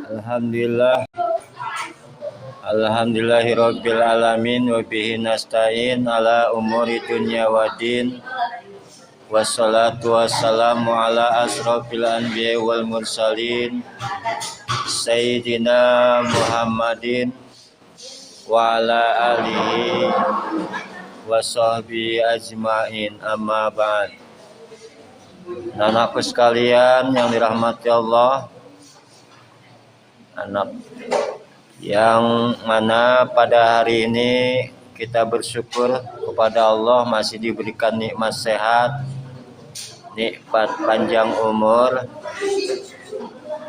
Alhamdulillah. Alhamdulillahirabbil alamin wa bihi nasta'in ala umuri dunya waddin. Wassalatu wassalamu ala asrofil anbiya wal mursalin Sayyidina Muhammadin wa ala alihi wa sahbihi ajma'in, amma ba'd. Anakku sekalian yang dirahmati Allah, anak yang mana pada hari ini kita bersyukur kepada Allah masih diberikan nikmat sehat, nikmat panjang umur,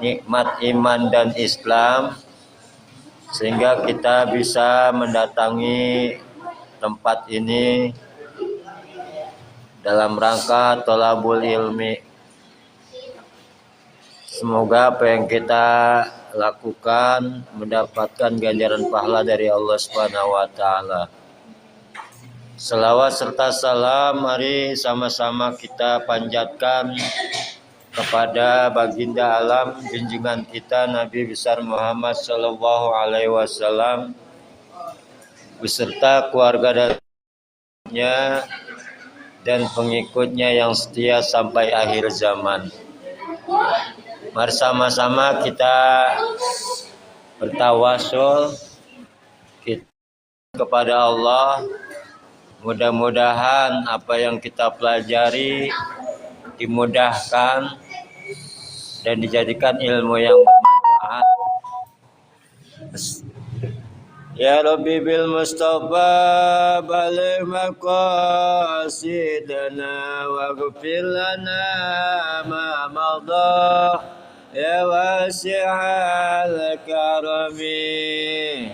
nikmat iman dan Islam, sehingga kita bisa mendatangi tempat ini dalam rangka thalabul ilmi. Semoga apa yang kita lakukan mendapatkan ganjaran pahala dari Allah Subhanahu wa taala. Selawat serta salam mari sama-sama kita panjatkan kepada baginda alam junjungan kita Nabi besar Muhammad sallallahu alaihi wasallam beserta keluarga dan pengikutnya yang setia sampai akhir zaman. Mari sama-sama kita bertawasul kepada Allah. Mudah-mudahan apa yang kita pelajari dimudahkan dan dijadikan ilmu yang bermanfaat. Ya Rabbi bil Mustafa baligh maqasidana waghfir lana ma madha ya wasi'al karami.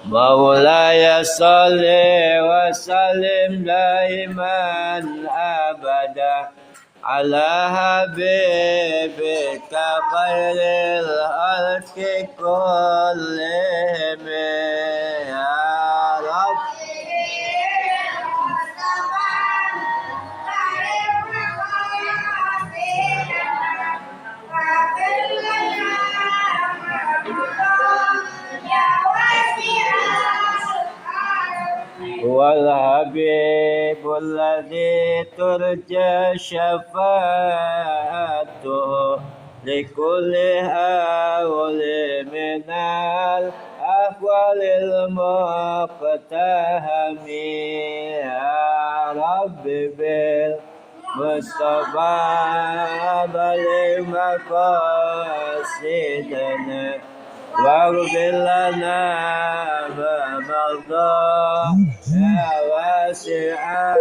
Maulaya salli wa sallim daiman abada ala habibika khairil khalqi kullihim ya Rabbi. Wal habibul ladzi turja syafa'atuhu likulli hawli minal ahwalil muqtahami ya Rabbi bil Mustafa baligh maqasidana waghfir lana ma madha ya wasi'a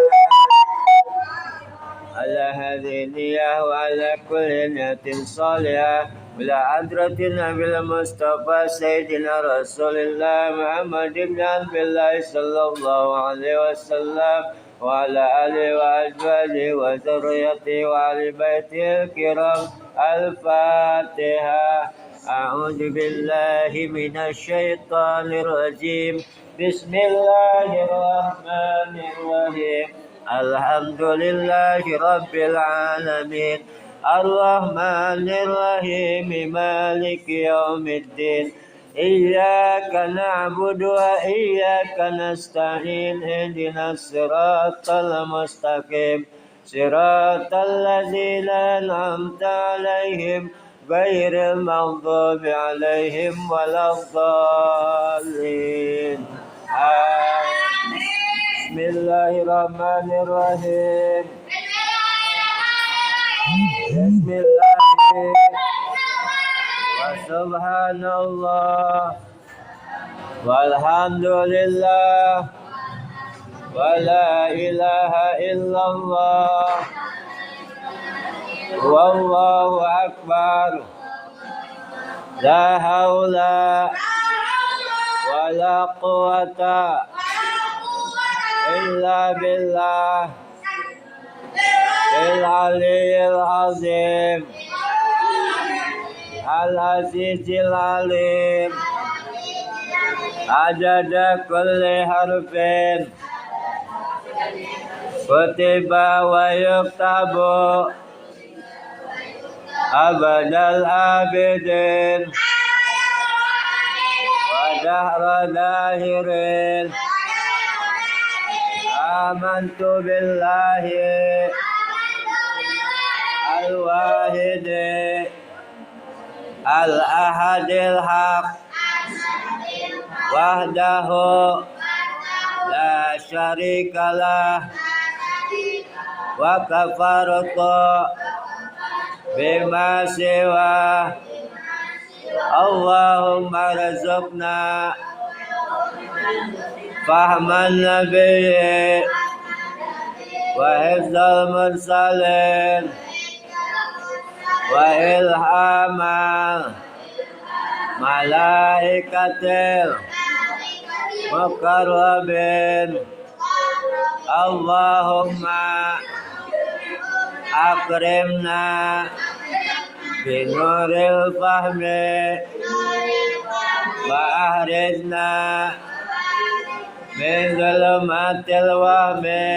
ala hadhihi niyah wa ala kulli niyatin salihah bila hadratin nabil Mustafa Sayyidina Rasulullah Muhammad ibn Abdullah sallallahu alaihi wasallam wa ala alihi wa azwajihi wa dzurriyyatihi wa ahli baitihi kiram. Al-Fatihah. A'udzu billahi minasy syaithanir rajim. Bismillahirrahmanirrahim. Alhamdulillahi rabbil alamin. Ar-Rahmanir Rahim. Maliki yaumiddin. Iyyaka na'budu wa iyyaka nasta'in. Ihdinas siratal mustaqim. Siratal ladzina an'amta 'alaihim ghairil maghdubi 'alaihim waladdallin. Amin. Bismillahirrahmanirrahim. Bismillahirrahmanirrahim. Wa subhanallah walhamdulillah wa la ilaha illallah wallahu akbar. La haula wa la quwata illa billah bil aliyyil azim. Al-Azizil Alim Adada kulli harfin kutiba wa yuktabu abadal abidin wa dahra dahirin amantu billahi al-wahidi al-ahadil haq wahdahu la syarikalah wa kafartu bima siwa Allahumma razaqna fahman nabiyyi wa hifzal mursalin wa ilhamal malaikatil muqarrabin Allahumma akrimna binuril fahmi wa ahrizna min zulumatil wahmi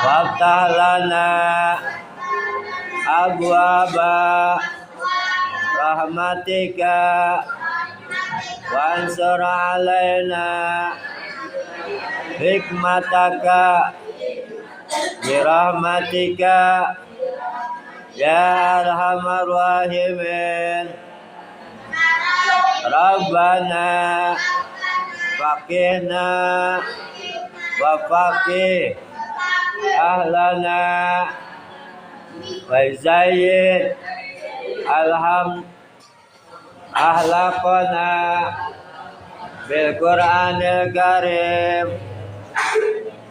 waftah lana abwaba rahmatika wansur alaina hikmataka birahmatika ya arhamar rahimin Rabbana faqihna wa faqih ahlana wa zayyid ahlaqana bil Qur'anil Karim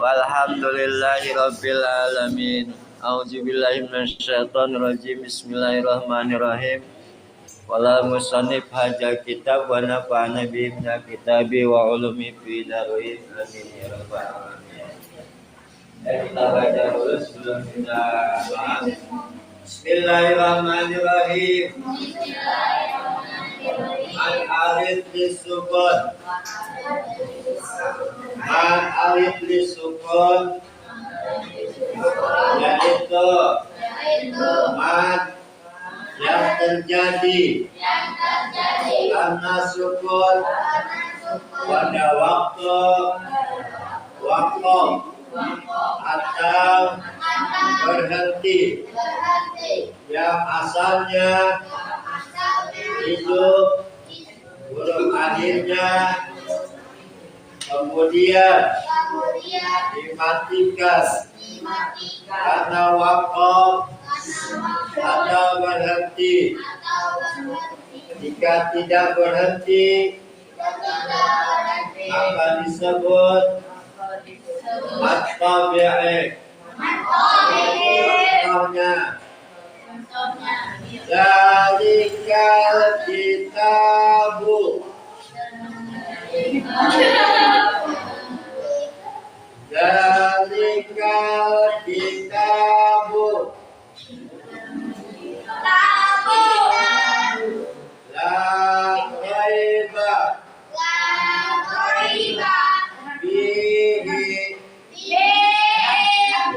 walhamdulillahi rabbil alamin. A'udzubillahi minasyaitonir rajim. Bismillahirrahmanirrahim. Wala musannif hajal kitab wa nafa'ana bi kitabi wa ulumi fi darin amin ya rabbal alamin. Kita baca dulu sebelum kita bahas. Bismillahirrahmanirrahim. Man arif lisukun. Man arif lisukun. Yaitu man yang terjadi karena sukun pada waktu atau berhenti yang asalnya hidup huruf akhirnya kemudian dimatikan karena waktu atau berhenti. Jika tidak berhenti akan disebut at-tabi'i. Contohnya Zalikal kitabu. Zalikal kitabu. La raiba fihi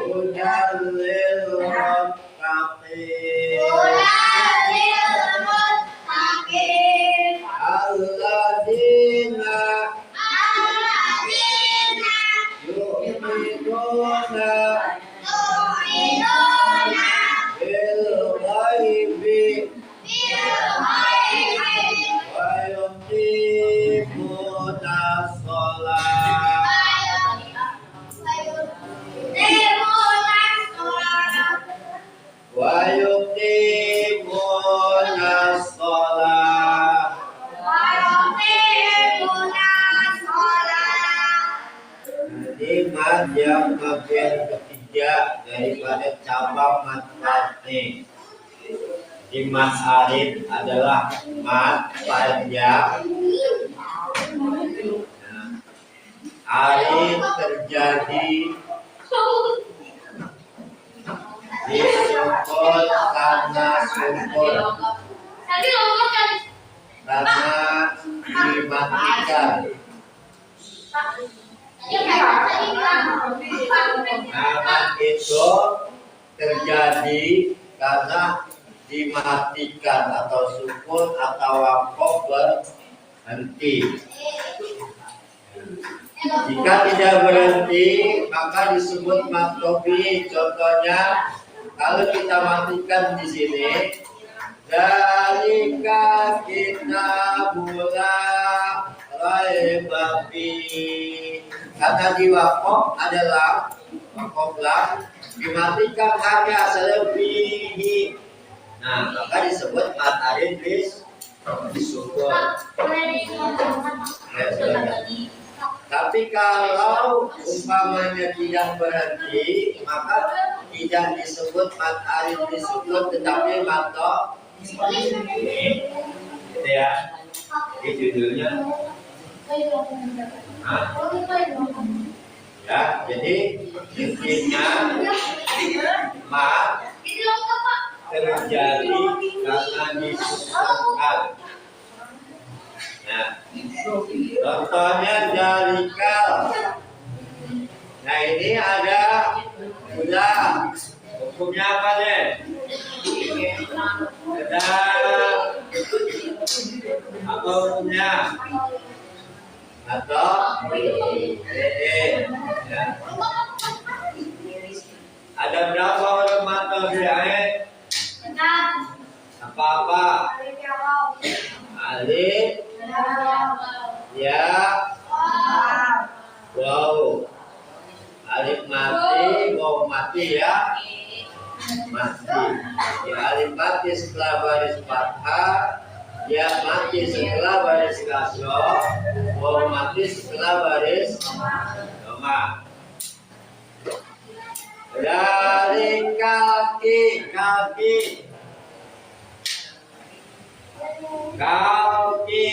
hudan lil muttaqin alladzina yu'minuna bil ghaibi wa yuqimuna shalah wa yuqimuna shalah. Ini mat yang bagian ketiga daripada cabang mat mati. Di mat arif adalah mat panjang. Arif terjadi di sukun sukun karena sukun karena dimatikan. Amat itu terjadi karena dimatikan atau sukun atau wakof berhenti. Jika tidak berhenti maka disebut maktobi. Contohnya kalau kita matikan di sini, dalika kita mulai raibafi. Kata di wakof adalah wakof lam, dimatikan hanya selebihi. Nah, maka disebut mat arin disukun. Tapi kalau umpamanya tidak berhenti, maka tidak disebut mat arin disukun, tetapi mato. Gitu ya. Ini judulnya. Ya, jadi intinya mat terjadi karena disusunkan. Nah, contohnya jalikal. Nah, ini ada udah hukumnya apa deh? Ada apa hukumnya? Atau ya. Ada berapa huruf mata biaya? Apa-apa? Alif, ya, wow. Alif mati, wow mati ya, mati. Ya, alif mati setelah baris fathah, ya mati setelah baris kasroh, wow mati setelah baris dhamma. Dari kaki, kaki. Kaki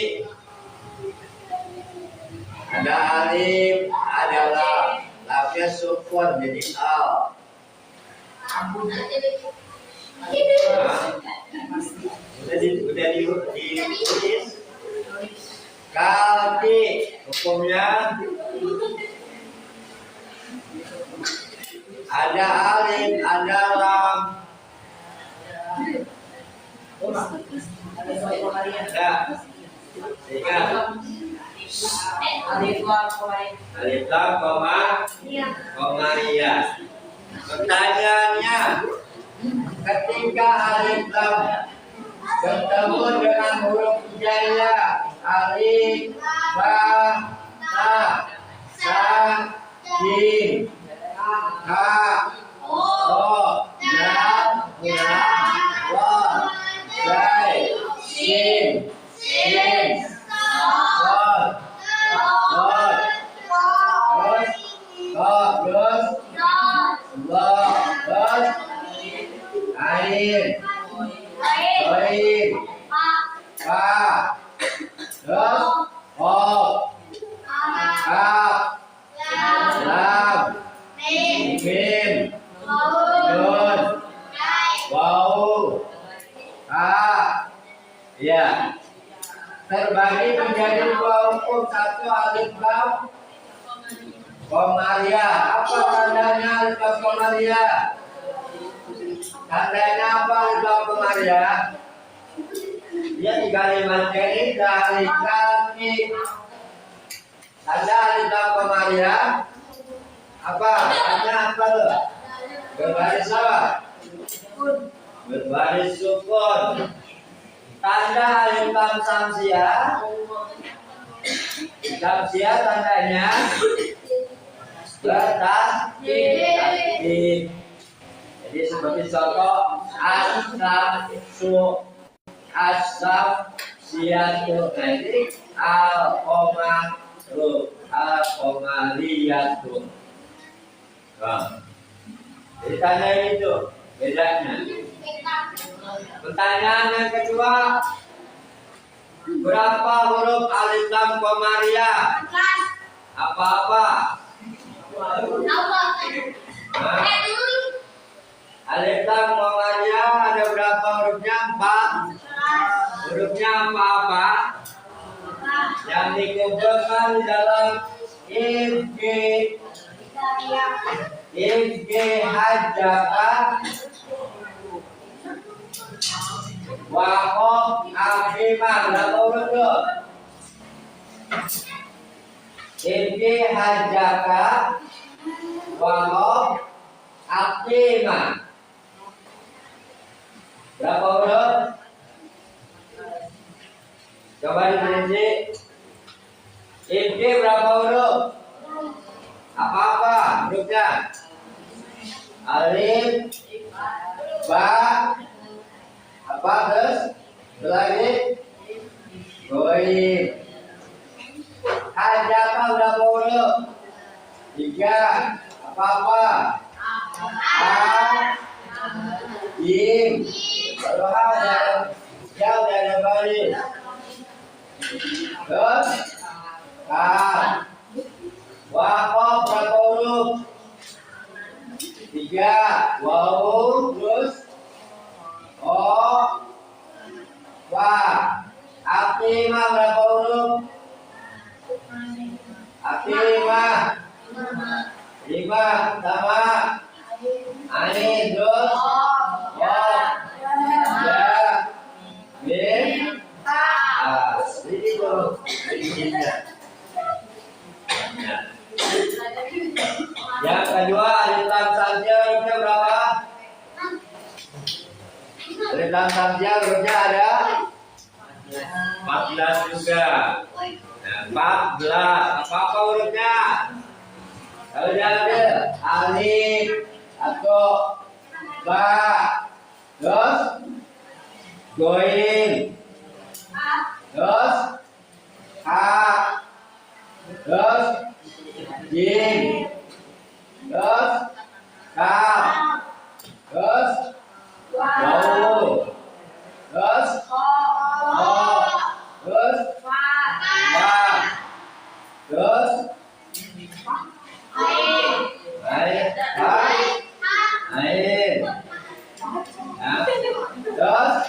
ada alif, ada lam, lamnya sukun jadi al. Udah ditulis. Kaki hukumnya ada alif, ada lam. Ya, ingat alif lam koma iya. Pertanyaannya, ketika alif lam bertemu dengan huruf hijaiyah alif, ba, ta, sa, jim, ha, ho, dal, ya, wa, dal, shin, sin, sol, sol, terus, terus, ain, ain, ka, terus, ho, kaf, lam, mim, nun, waw, ha. Ya, terbagi menjadi dua hukum. Satu alif lam komaria. Apa tandanya alif lam komaria? Tandanya apa alif lam komaria? Dia di kalimat ini dari kaki. Tanda alif lam komaria apa? Tanda apa lo? Berbaris apa? Berbaris sukun. Tanda alif lam samsiah. Samsiah tandanya bertasdid. Jadi seperti contoh asam siatu. Nanti al-komaliyatu. Jadi tanda itu bedanya. Pertanyaan yang kedua, berapa huruf alif lam komaria? Apa-apa? Alif lam Muhammadiyah ada berapa hurufnya? 4. Hurufnya apa? Yang dikumpulkan dalam IFG hajjaka waqof afimah. Berapa huruf itu? IFG hajjaka waqof afimah. Berapa huruf? Coba diperinci. IFG berapa huruf? Apa-apa hurufnya? Alif, ba, apa terus? Lagi? Goib. Hajjaka berapa huruf? 3. Apa-apa? A, Jim. Kalau ada jauh dari balik. Terus Ka. Waqof berapa huruf? 3. Waw. Terus O, Wa. Atimah berapa huruf? Atimah 5. Sama Ain. Terus Ya. Mim. Ini tuh yang kedua alif lam samsia hurufnya berapa? Alif lam samsia hurufnya ada 14 juga. 14. Apa hurufnya? Kalau diambil alif atau ba, terus goin, terus ha, terus jim, terus kaf, terus waw, terus o, terus wa, terus ain, terus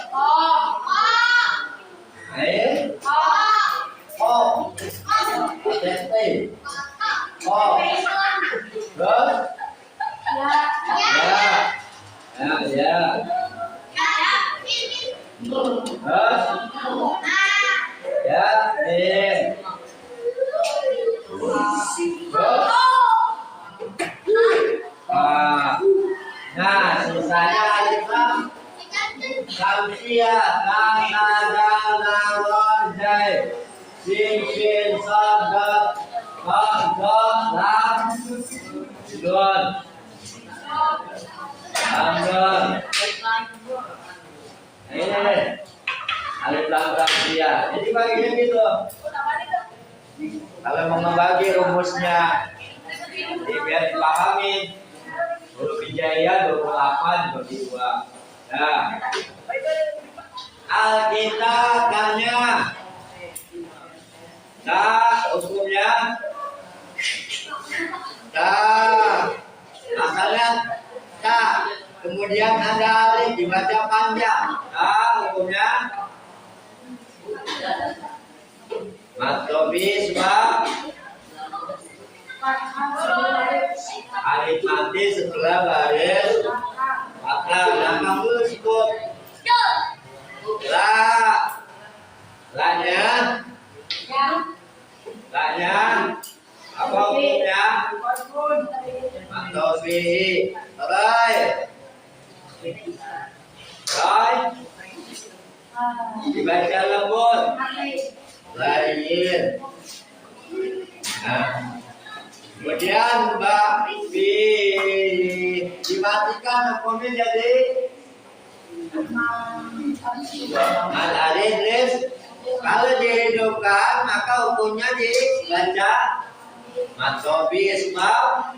nah, sisanya alif lam samsiah, kata dal rojai, sin sadat, qadot lam dun, amdun. Ini alif lam samsiah. Jadi baginya gitu. Kalau mau membagi rumusnya, biar dipahami. Huruf hijaiyah 28 bagi 2. Nah, Alkitab tanya. Hukumnya asalnya kemudian ada alif dibaca panjang. Hukumnya matobi sebab alif mati setelah baris fathah. Nah, kamu sebut lanya apa hukumnya? Matobi dibaca lembut lain. Nah, kemudian dimatikan hukumnya jadi al-alif. Kalau dihidupkan maka hukumnya dibaca matobi sebab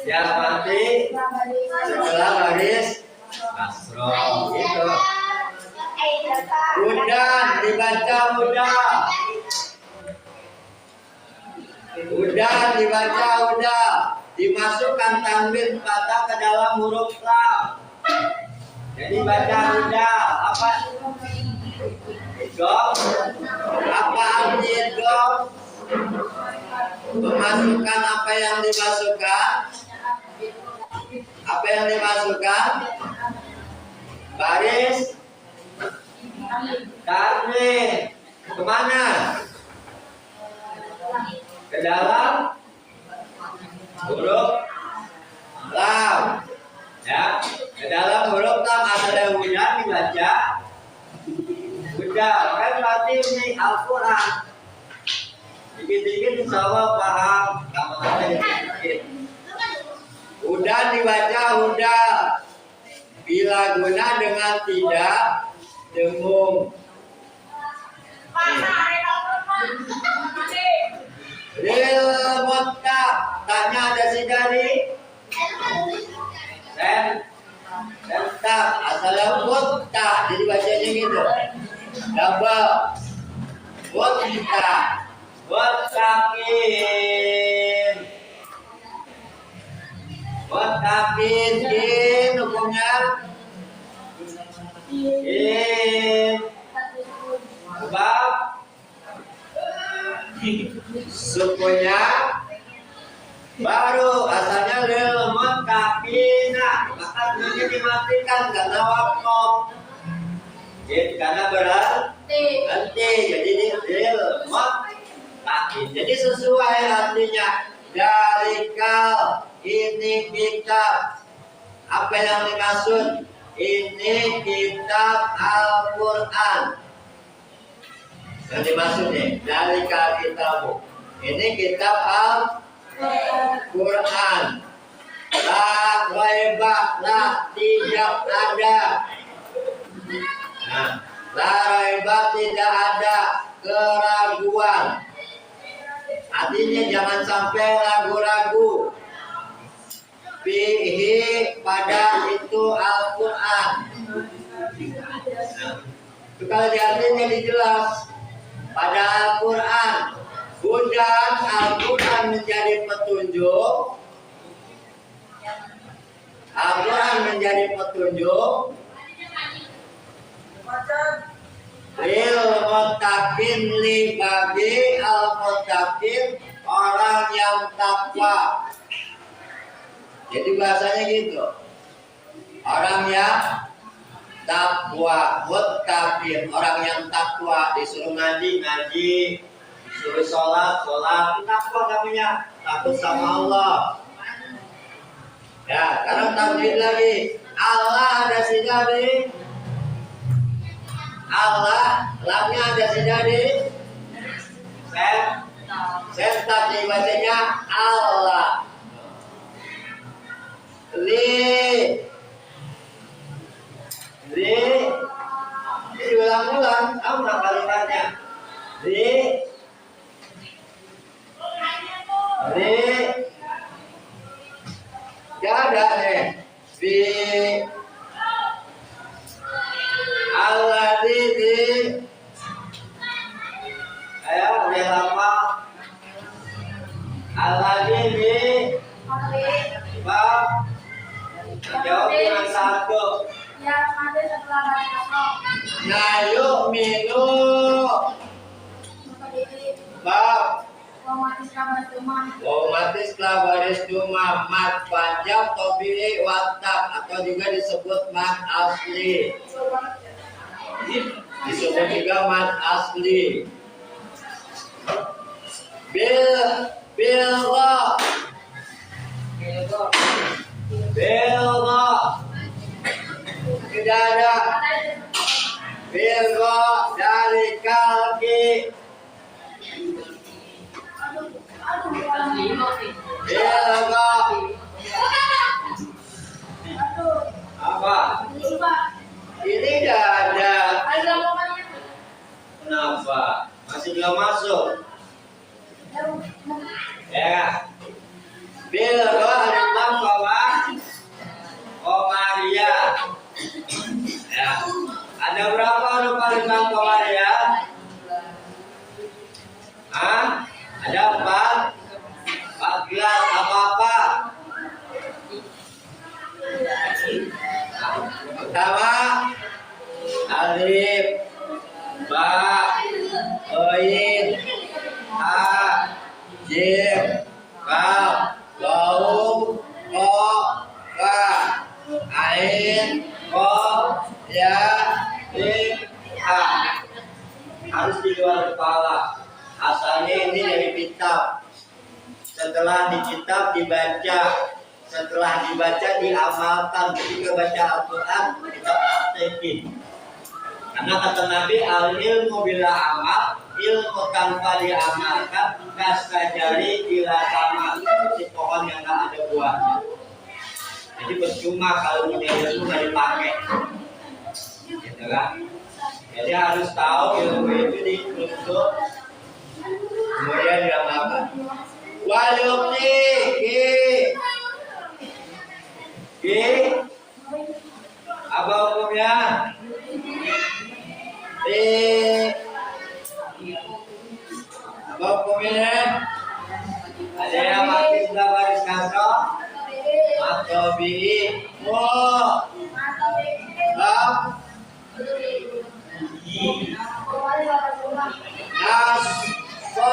yang mati setelah baris kasroh itu. Udan dibaca udah. Udah dibaca udah. dimasukkan tanwin fathah ke dalam huruf lam. Jadi baca huda apa? Idgham. Apa arti idgham? Memasukkan apa yang dimasukkan? Apa yang dimasukkan? Baris tanwin. Kemana? Ke dalam huruf lam. Ya, ke dalam huruf lam ada huda dibaca huda. Kan berarti ini Al-Quran. Dikit-dikit insya Allah paham. Kamu ada dikit-dikit. Huda dibaca huda. Bila guna dengan tidak dengung. Lil mutta. Tanya ada si dari Sentak. Asal mutta. Jadi bacanya gitu. Double. Mutta. Muttaqin. Muttaqin. In hukumnya. In. Sebab sukunya baru asalnya lil muttaqina, maka ini dimatikan karena waqaf. Jadi karena berarti jadi lil muttaqin. Jadi sesuai artinya. Dalikal ini kitab. Apa yang dimaksud? Ini kitab Al-Quran. Yang dimaksud nih, dalikal kitabu. Ini kitab Al-Quran. La raiba, la tidak ada. Nah, la raiba tidak ada keraguan. Artinya jangan sampai ragu-ragu. Fihi pada itu Al-Quran. Itu kalau diartinya dijelas. Pada Al-Quran. Hudan Al-Quran menjadi petunjuk. Al-Quran menjadi petunjuk. Lil muttaqin li bagi al-muttaqin orang yang takwa. Jadi bahasanya gitu. Orang yang takwa, muttaqin, orang yang takwa, disuruh ngaji, ngaji, disuruh sholat, sholat, takwa namanya, takut sama Allah. Ya, sekarang tambahin lagi. Allah ada si jadi. Allah, lamnya ada si jadi. Sentak dibacanya Allah. Li diulang-ulang sama kalimatnya. Li gak ada nih. Fi alladzi di ayo lihat apa alladzi di bab jawab dengan satu. Yang ada setelah baca. Nah yuk minu bab otomatis baris cuma mat panjang tobili watak atau juga disebut mat asli. Disebut juga mat asli. Bilgha tidak ada. Bilgha dari kaki. Bilgha apa? Ini tidak ada. Kenapa? Masih belum masuk. Ya. Bilgha ada Komaria. Ya. Ada berapa rupa lintang Komaria? Hah? Ada 14 apa-apa? Sama alif, ba, oin, ha, jim, kaf, waw, ko, ka, ain, ko, ya, lim, ha. Harus di luar kepala. Asalnya ini dari kitab. Setelah di kitab dibaca, setelah dibaca diamalkan. Ketika baca Al-Quran kita praktekin. Karena kata Nabi, al ilmu bila amal, ilmu tanpa diamalkan kasajari bila tamal, seperti pohon yang tak ada buahnya. Jadi percuma kalau punya ilmu nggak dipakai, gitu kan? Jadi harus tahu ilmu itu dituntut, kemudian diamalkan. Walukti, apa hukumnya? Apa hukumnya? Ada yang pakai sudah baris kasar atau bi, nas, so,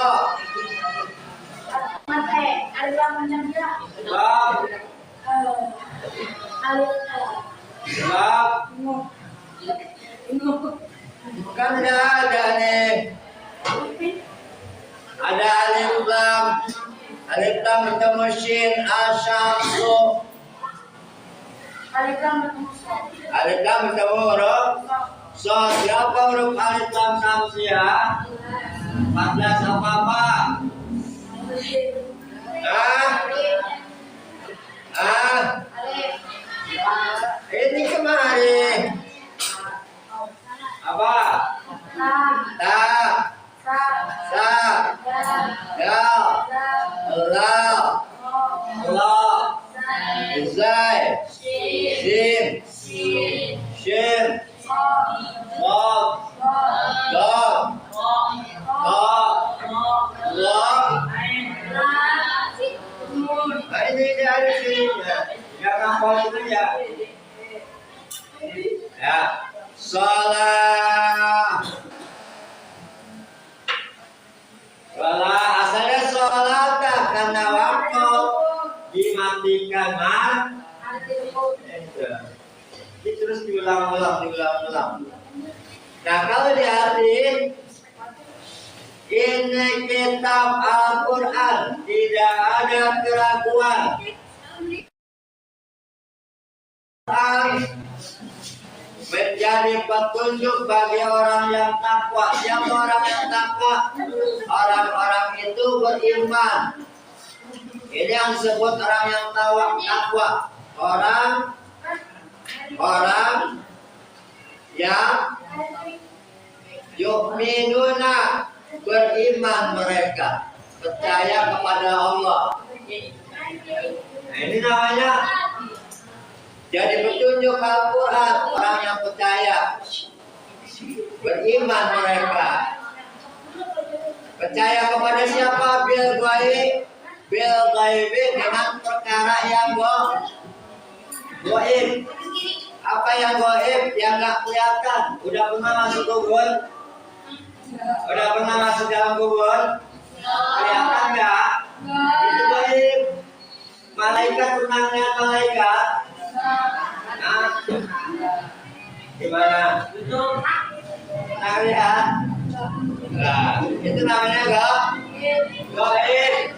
kan ada nih, ada alif lam bertemu shin, asyamsu, alif lam bertemu huruf so. Siapa huruf alif lam samsia? 14 apa? Ini kemarin apa? Ta, sa, ya, Allah, zai, sim, shin, mom, dog, ini dia ada sininya. Yang hafal itu ya. Ya, sholat. Sholat asalnya sholat karena waktu dimatikan itu terus diulang-ulang. Nah kalau diartiin ini kitab Al-Quran, tidak ada keraguan. Menjadi petunjuk bagi orang yang takwa. Siapa orang yang takwa? Orang-orang itu beriman. Ini yang disebut orang yang takwa. Orang yang yu'minuna, beriman mereka, percaya kepada Allah. Nah, ini namanya jadi petunjuk Al-Quran. Orang yang percaya, beriman mereka, percaya kepada siapa? Bil ghaibi, dengan perkara yang gaib. Apa yang gaib? Yang nggak kelihatan. Udah pernah masuk kubur? Udah pernah masuk dalam kubur? Kelihatan nggak? Itu gaib. Malaikat pernah lihat malaikat? Nah, gimana? Pernah lihat? Nah, itu namanya gaib.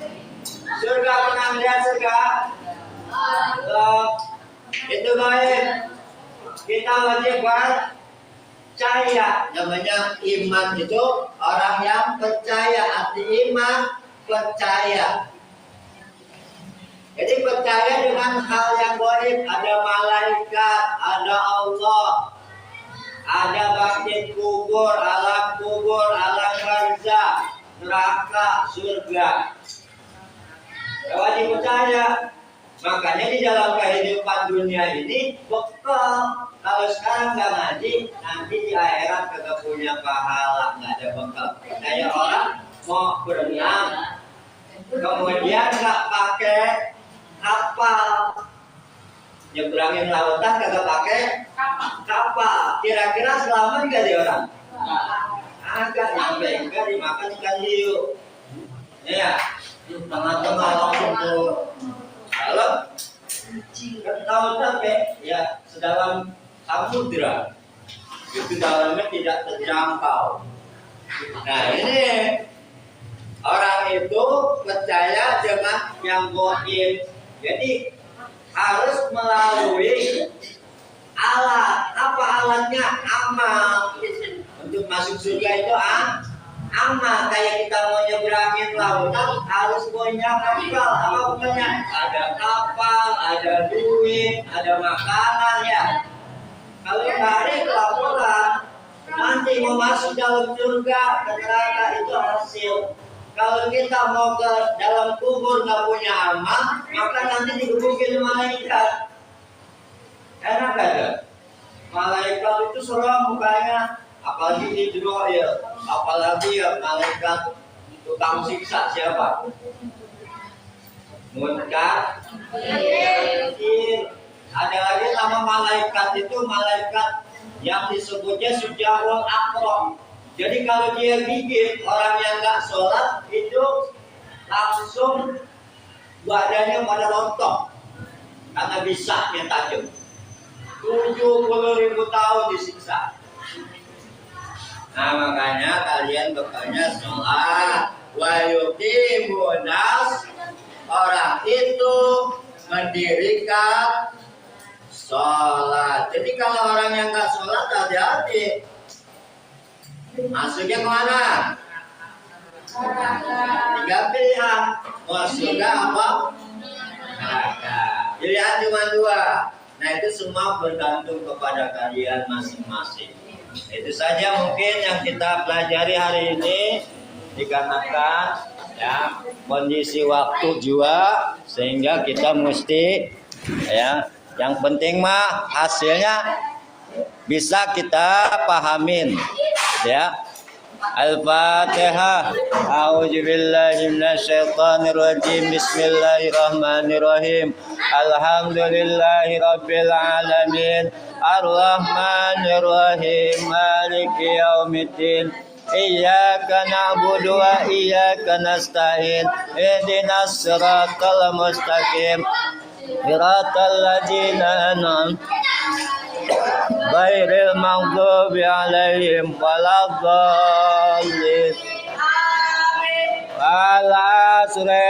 Surga pernah lihat surga? Itu gaib. Kita wajib percaya. Namanya iman itu orang yang percaya. Arti iman percaya. Jadi percaya dengan hal yang gaib. Ada malaikat, ada Allah, ada bangkit kubur, alam barzakh, neraka, surga. Wajib percaya. Makanya di dalam kehidupan dunia ini bekal. Kalau sekarang nggak ngaji, nanti di akhirat kagak punya pahala, nggak ada bekal. Kayak orang mau berenang, kemudian nggak pakai kapal, nyebrangin lautan kagak pakai kapal. Kira-kira selamat gak dia orang? Agak nyampe enggak dimakan ikan hiu. Ya, tengah-tengah langsung tuh. Kalau kan lautan ya sedalam samudra. Itu dalamnya tidak terjangkau. Nah ini orang itu percaya dengan yang gaib. Jadi harus melalui alat. Apa alatnya? Amal. Untuk masuk surga itu amal. Kayak kita mau nyebrangin lautan harus punya kapal. Apa punya? Ada kapal, ada duit, ada makanan ya. Kalau nggak ada kelaparan, nanti mau masuk dalam surga ke neraka itu hasil. Kalau kita mau ke dalam kubur nggak punya amal, maka nanti digebukin malaikat. Enak aja. Malaikat itu serem mukanya, apalagi Israel, apalagi ya malaikat tukang siksa siapa? Munkar. Ada lagi nama malaikat itu malaikat yang disebutnya Sujarul Akram. Jadi kalau dia gigit orang yang nggak sholat itu langsung badannya pada rontok karena bisaknya tajam. 70.000 tahun disiksa. Nah makanya kalian bekalnya sholat. Wa yuqimunas, orang itu mendirikan sholat. Jadi kalau orang yang nggak sholat hati-hati. Masuknya kemana? Tiga pilihan. Mau surga apa? Neraka. Pilihan cuma dua. Nah itu semua bergantung kepada kalian masing-masing. Itu saja mungkin yang kita pelajari hari ini. Dikarenakan ya kondisi waktu juga sehingga kita mesti ya yang penting mah hasilnya bisa kita pahamin ya. Al-Fatihah. A'udzubillahi minasyaitonir rajim. Bismillahirrahmanirrahim. Alhamdulillahi rabbil alamin. Ar-Rahmanirrahim. Maliki yaumiddin. Iyyaka na'budu wa iyyaka nasta'in. Ihdinas siratal mustaqim. Siratal ladzina an'amta ghairil maghdubi 'alaihim waladdallin. Wal 'asri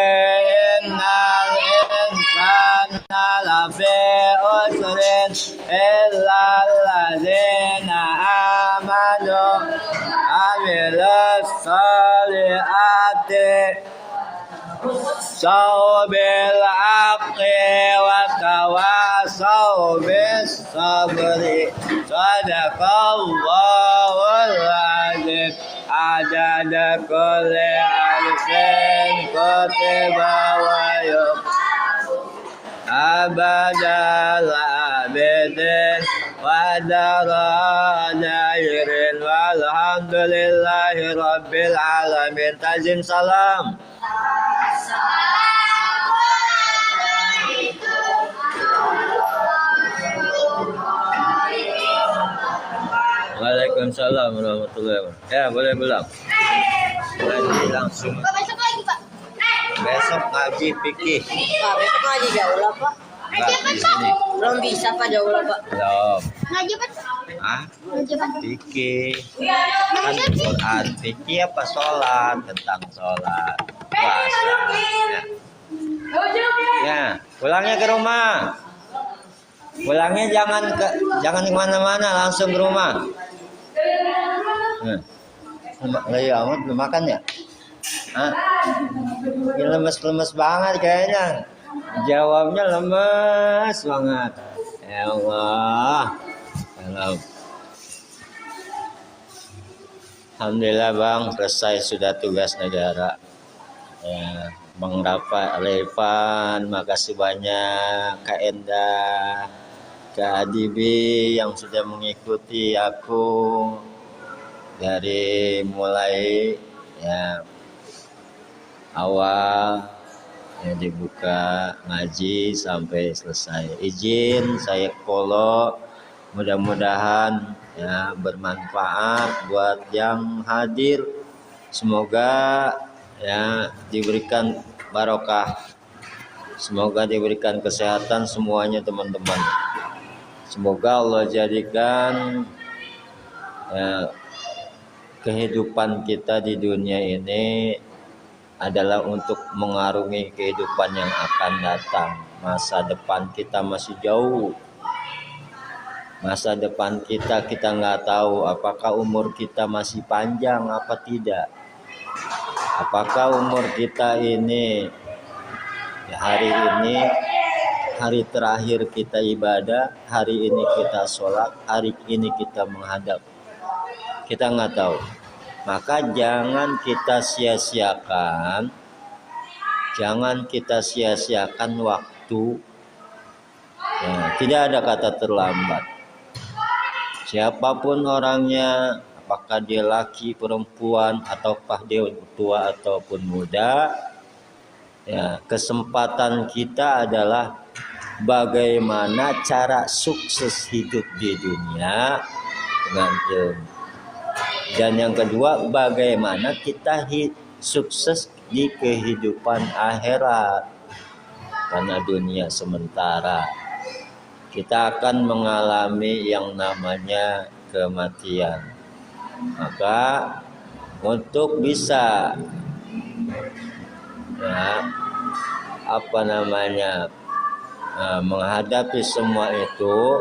innal insana lafi khusrin illal ladzina amanu amilus solihati saubil haqqi wa tawasau bis sabri. Sadaqallahul azim. Adada kulli alfin kutiba wa yuk abadal abidin wa daradairin walhamdulillahi rabbil alamin. Tazim salam. Waalaikumsalam warahmatullahi wabarakatuh. Ya boleh belum? Ngaji langsung. Pak, besok lagi, Pak. Besok ngaji fikih. Pak, besok ngaji jauh lah, Pak. Enggak di sini. Belum bisa, Pak, jauh lah, Pak. Belum. Ngaji, Pak. Ah, Ngaji, Pak. fikih. Kan Quran fikih apa sholat, tentang sholat. Bahasa. Ya, pulangnya ke rumah. Pulangnya jangan kemana-mana, langsung ke rumah. Lagi amat belum makan ya? Hah? Ini lemes-lemes banget kayaknya. Jawabnya lemes banget. Ya Allah. Alhamdulillah Bang, selesai sudah tugas negara. Ya, Bang Rafa, Levan, makasih banyak. Kak Endah, Kak Adibi yang sudah mengikuti aku dari mulai ya awal ya, dibuka ngaji sampai selesai. Izin saya follow, mudah-mudahan ya bermanfaat buat yang hadir. Semoga ya diberikan barokah, semoga diberikan kesehatan semuanya teman-teman. Semoga Allah jadikan ya, kehidupan kita di dunia ini adalah untuk mengarungi kehidupan yang akan datang. Masa depan kita masih jauh. Masa depan kita nggak tahu apakah umur kita masih panjang apa tidak. Apakah umur kita ini ya, hari ini hari terakhir kita ibadah, hari ini kita sholat, hari ini kita menghadap. Kita nggak tahu. Maka jangan kita sia-siakan waktu. Ya, tidak ada kata terlambat. Siapapun orangnya, apakah dia laki, perempuan, ataukah dia tua ataupun muda, ya, kesempatan kita adalah bagaimana cara sukses hidup di dunia dengan ilmu. Dan yang kedua, bagaimana kita sukses di kehidupan akhirat. Karena dunia sementara. Kita akan mengalami yang namanya kematian. Maka untuk bisa ya, menghadapi semua itu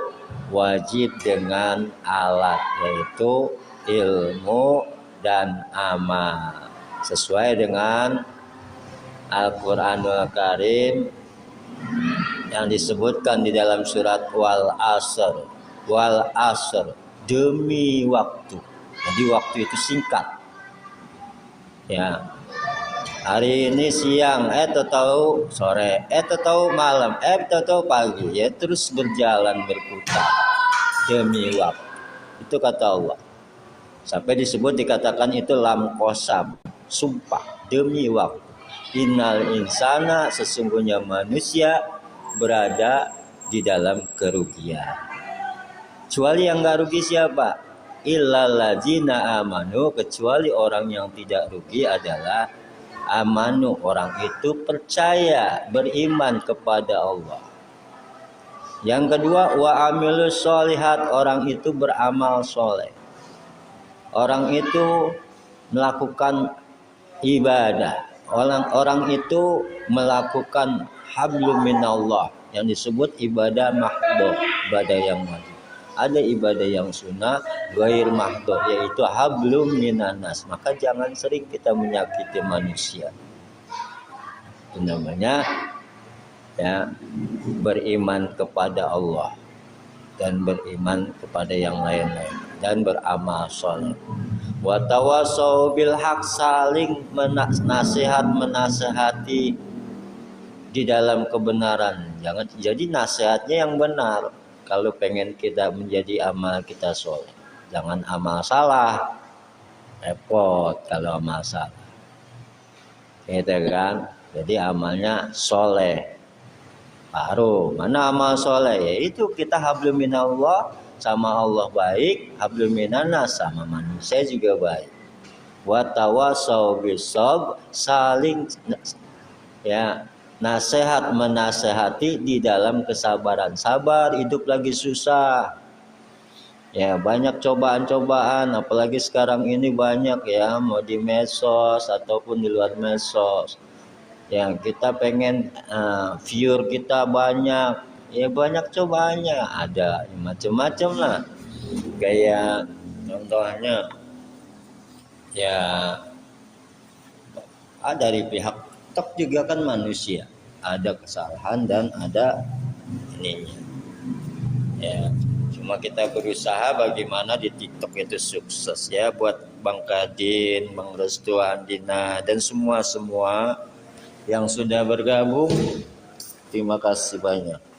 wajib dengan alat, yaitu ilmu dan amal sesuai dengan Al-Qur'anul Karim yang disebutkan di dalam surat wal asr demi waktu. Jadi waktu itu singkat. Ya. Hari ini siang, tahu sore, tahu malam, tahu pagi, ya terus berjalan berputar demi waktu. Itu kata Allah. Sampai dikatakan itu lam qasam, sumpah demi waktu. Innal insana, sesungguhnya manusia berada di dalam kerugian. Kecuali yang enggak rugi siapa? Illal ladzina amanu, kecuali orang yang tidak rugi adalah amanu, orang itu percaya, beriman kepada Allah. Yang kedua, wa amilus sholihat, orang itu beramal soleh. Orang itu melakukan ibadah. Orang itu melakukan hablum minallah, yang disebut ibadah mahdhah, ibadah yang wajib. Ada ibadah yang sunnah, ghair mahdhah, yaitu hablum minanas. Maka jangan sering kita menyakiti manusia. Itu namanya ya, beriman kepada Allah dan beriman kepada yang lain-lain dan beramal soleh. Wa tawasau bil haq, saling menasehati di dalam kebenaran. Jangan jadi nasihatnya yang benar. Kalau pengen kita menjadi amal kita soleh, jangan amal salah, repot kalau amal salah. Gitu kan? Jadi amalnya soleh. Baru mana amal soleh? Yaitu kita hablum minallah, sama Allah baik, hablum minanas, sama manusia juga baik. Wa tawasau bisabr, saling ya nasihat menasehati di dalam kesabaran. Sabar, hidup lagi susah. Ya, banyak cobaan-cobaan, apalagi sekarang ini banyak ya, mau di medsos ataupun di luar medsos. Ya, kita pengen viewer kita banyak. Ya, banyak cobaannya, ada macam-macam lah. Kayak contohnya ya dari pihak TikTok juga kan manusia, ada kesalahan dan ada ininya. Ya, cuma kita berusaha bagaimana di TikTok itu sukses ya, buat Bang Kadin, Bang Restu Andina dan semua yang sudah bergabung. Terima kasih banyak.